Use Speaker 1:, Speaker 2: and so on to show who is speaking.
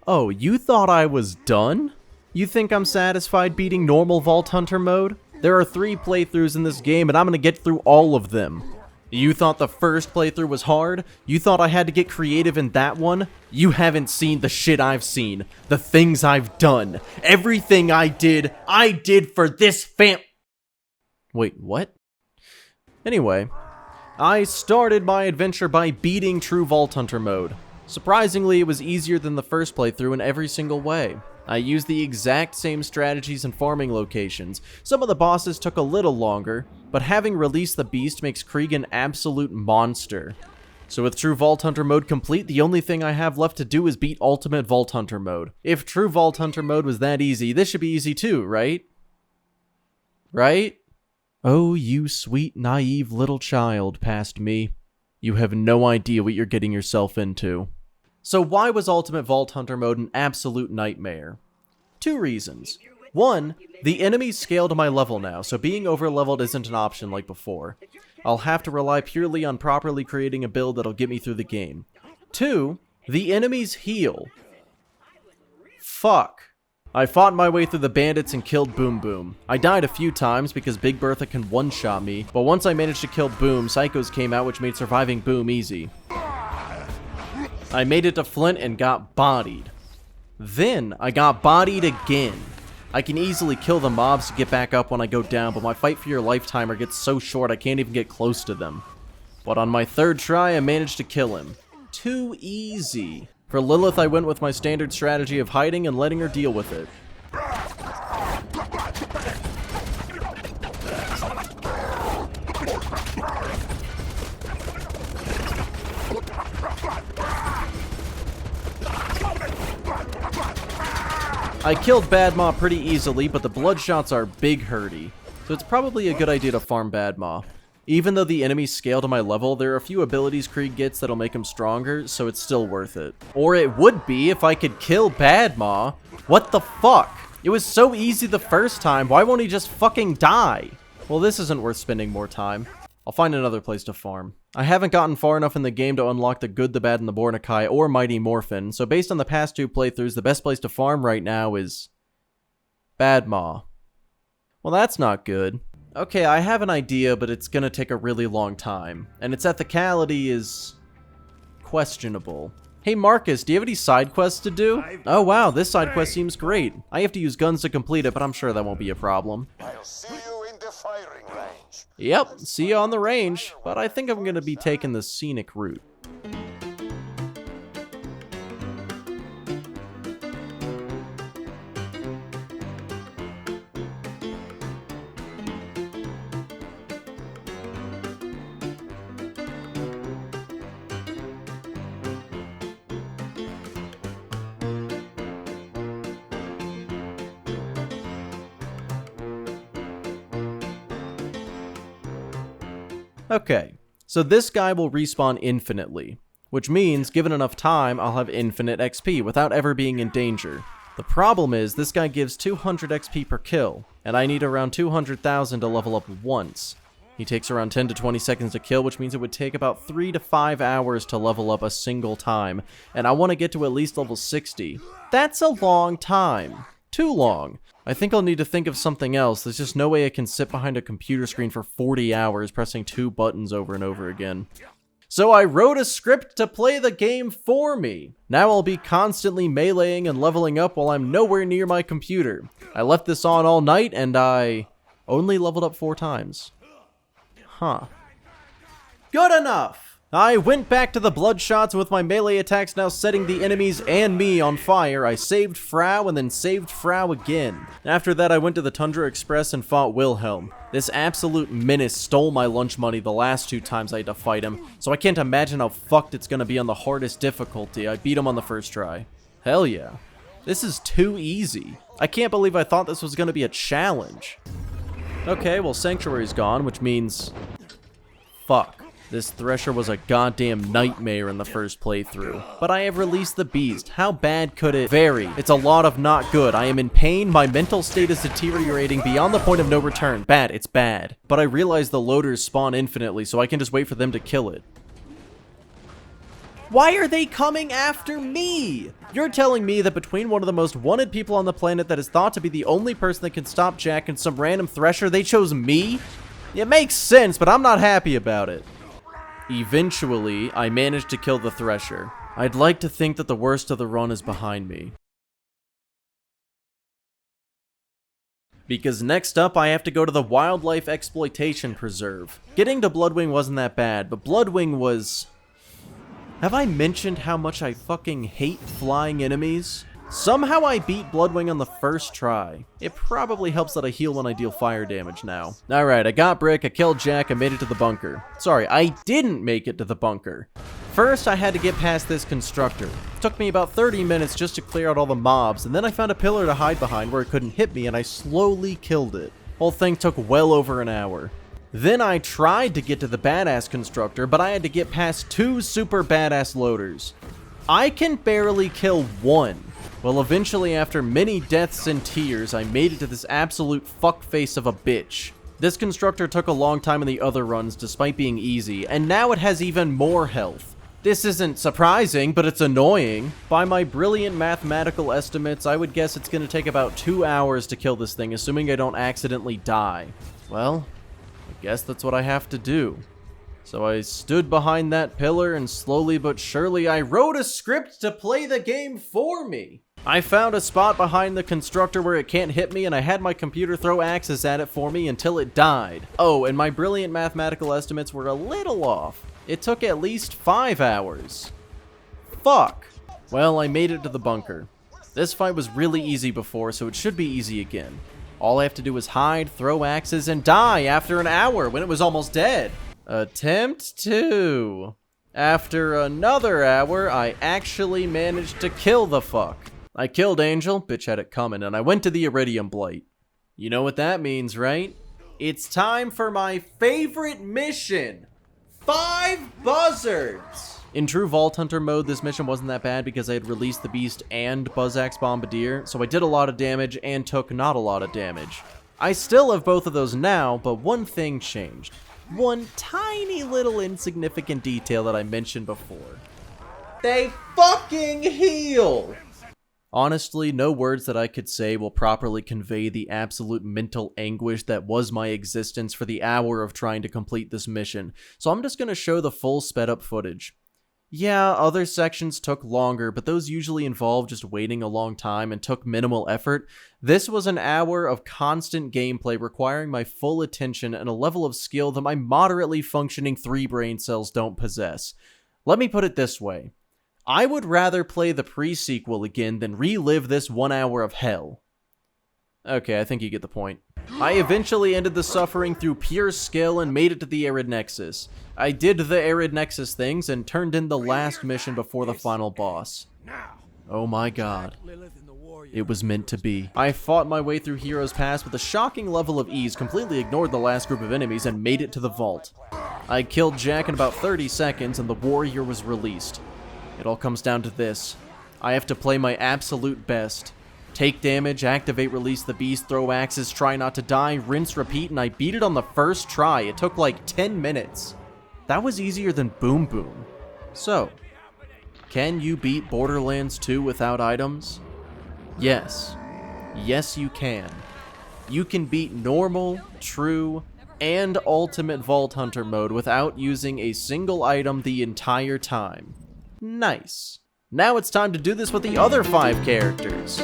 Speaker 1: Oh, you thought I was done? You think I'm satisfied beating normal Vault Hunter mode? There are 3 playthroughs in this game and I'm gonna get through all of them. You thought the first playthrough was hard? You thought I had to get creative in that one? You haven't seen the shit I've seen. The things I've done. Everything I did for this Wait, what? Anyway, I started my adventure by beating True Vault Hunter mode. Surprisingly, it was easier than the first playthrough in every single way. I used the exact same strategies and farming locations. Some of the bosses took a little longer, but having released the beast makes Krieg an absolute monster. So with True Vault Hunter mode complete, the only thing I have left to do is beat Ultimate Vault Hunter mode. If True Vault Hunter mode was that easy, this should be easy too, right? Right? Oh, you sweet, naive little child past me. You have no idea what you're getting yourself into. So why was Ultimate Vault Hunter mode an absolute nightmare? 2 reasons. 1, the enemies scale to my level now, so being overleveled isn't an option like before. I'll have to rely purely on properly creating a build that'll get me through the game. 2, the enemies heal. Fuck. I fought my way through the bandits and killed Boom Boom. I died a few times because Big Bertha can one-shot me, but once I managed to kill Boom, Psychos came out which made surviving Boom easy. I made it to Flint and got bodied. Then, I got bodied again. I can easily kill the mobs to get back up when I go down, but my fight for your life timer gets so short I can't even get close to them. But on my 3rd try, I managed to kill him. Too easy. For Lilith, I went with my standard strategy of hiding and letting her deal with it. I killed Badmaw pretty easily, but the bloodshots are big hurty, so it's probably a good idea to farm Badmaw. Even though the enemies scale to my level, there are a few abilities Krieg gets that'll make him stronger, so it's still worth it. Or it would be if I could kill Badmaw. What the fuck? It was so easy the first time, why won't he just fucking die? Well, this isn't worth spending more time. I'll find another place to farm. I haven't gotten far enough in the game to unlock the Good, the Bad, and the Bornikai or Mighty Morphin, so based on the past 2 playthroughs, the best place to farm right now is Badmaw. Well, that's not good. Okay, I have an idea, but it's gonna take a really long time, and its ethicality is questionable. Hey Marcus, do you have any side quests to do? Oh wow, this side quest seems great. I have to use guns to complete it, but I'm sure that won't be a problem.
Speaker 2: I'll see you in the firing range.
Speaker 1: Yep, see you on the range, but I think I'm gonna be taking the scenic route. Okay, so this guy will respawn infinitely, which means given enough time, I'll have infinite XP without ever being in danger. The problem is, this guy gives 200 XP per kill, and I need around 200,000 to level up once. He takes around 10 to 20 seconds to kill, which means it would take about 3 to 5 hours to level up a single time, and I want to get to at least level 60. That's a long time. Too long. I think I'll need to think of something else. There's just no way I can sit behind a computer screen for 40 hours pressing 2 buttons over and over again. So I wrote a script to play the game for me. Now I'll be constantly meleeing and leveling up while I'm nowhere near my computer. I left this on all night and I only leveled up 4 times. Huh. Good enough! I went back to the bloodshots with my melee attacks now setting the enemies and me on fire. I saved Frau and then saved Frau again. After that I went to the Tundra Express and fought Wilhelm. This absolute menace stole my lunch money the last 2 times I had to fight him, so I can't imagine how fucked it's gonna be on the hardest difficulty. I beat him on the first try. Hell yeah. This is too easy. I can't believe I thought this was gonna be a challenge. Okay, well Sanctuary's gone, which means... fuck. This Thresher was a goddamn nightmare in the first playthrough. But I have released the beast. How bad could it vary? It's a lot of not good. I am in pain. My mental state is deteriorating beyond the point of no return. Bad. It's bad. But I realize the loaders spawn infinitely, so I can just wait for them to kill it. Why are they coming after me? You're telling me that between one of the most wanted people on the planet that is thought to be the only person that can stop Jack and some random thresher, they chose me? It makes sense, but I'm not happy about it. Eventually, I managed to kill the thresher. I'd like to think that the worst of the run is behind me. Because next up, I have to go to the Wildlife Exploitation Preserve. Getting to Bloodwing wasn't that bad, but Bloodwing was... Have I mentioned how much I fucking hate flying enemies? Somehow I beat Bloodwing on the first try. It probably helps that I heal when I deal fire damage now. Alright, I got Brick, I killed Jack, I made it to the bunker. Sorry, I didn't make it to the bunker. First, I had to get past this constructor. It took me about 30 minutes just to clear out all the mobs, and then I found a pillar to hide behind where it couldn't hit me, and I slowly killed it. Whole thing took well over an hour. Then I tried to get to the badass constructor, but I had to get past 2 super badass loaders. I can barely kill one. Well, eventually, after many deaths and tears, I made it to this absolute fuckface of a bitch. This constructor took a long time in the other runs, despite being easy, and now it has even more health. This isn't surprising, but it's annoying. By my brilliant mathematical estimates, I would guess it's going to take about 2 hours to kill this thing, assuming I don't accidentally die. Well, I guess that's what I have to do. So I stood behind that pillar, and slowly but surely I wrote a script to play the game for me. I found a spot behind the constructor where it can't hit me, and I had my computer throw axes at it for me until it died. Oh, and my brilliant mathematical estimates were a little off. It took at least 5 hours. Fuck. Well, I made it to the bunker. This fight was really easy before, so it should be easy again. All I have to do is hide, throw axes, and die after an hour when it was almost dead. Attempt 2. After another hour, I actually managed to kill the fuck. I killed Angel, bitch had it coming, and I went to the Iridium Blight. You know what that means, right? It's time for my favorite mission! 5 buzzards! In true Vault Hunter mode, this mission wasn't that bad because I had released the Beast and Buzzaxe Bombardier, so I did a lot of damage and took not a lot of damage. I still have both of those now, but one thing changed. One tiny little insignificant detail that I mentioned before. They fucking heal! Honestly, no words that I could say will properly convey the absolute mental anguish that was my existence for the hour of trying to complete this mission, so I'm just gonna show the full sped up footage. Yeah, other sections took longer, but those usually involved just waiting a long time and took minimal effort. This was an hour of constant gameplay requiring my full attention and a level of skill that my moderately functioning 3 brain cells don't possess. Let me put it this way. I would rather play the pre-sequel again than relive this 1 hour of hell. Okay, I think you get the point. I eventually ended the suffering through pure skill and made it to the Arid Nexus. I did the Arid Nexus things and turned in the last mission before the final boss. Oh my god. It was meant to be. I fought my way through Heroes Pass with a shocking level of ease, completely ignored the last group of enemies, and made it to the vault. I killed Jack in about 30 seconds and the warrior was released. It all comes down to this. I have to play my absolute best. Take damage, activate, release the beast, throw axes, try not to die, rinse, repeat, and I beat it on the first try. It took like 10 minutes. That was easier than Boom Boom. So, can you beat Borderlands 2 without items? Yes. Yes, you can. You can beat normal, true, and ultimate Vault Hunter mode without using a single item the entire time. Nice. Now it's time to do this with the other 5 characters.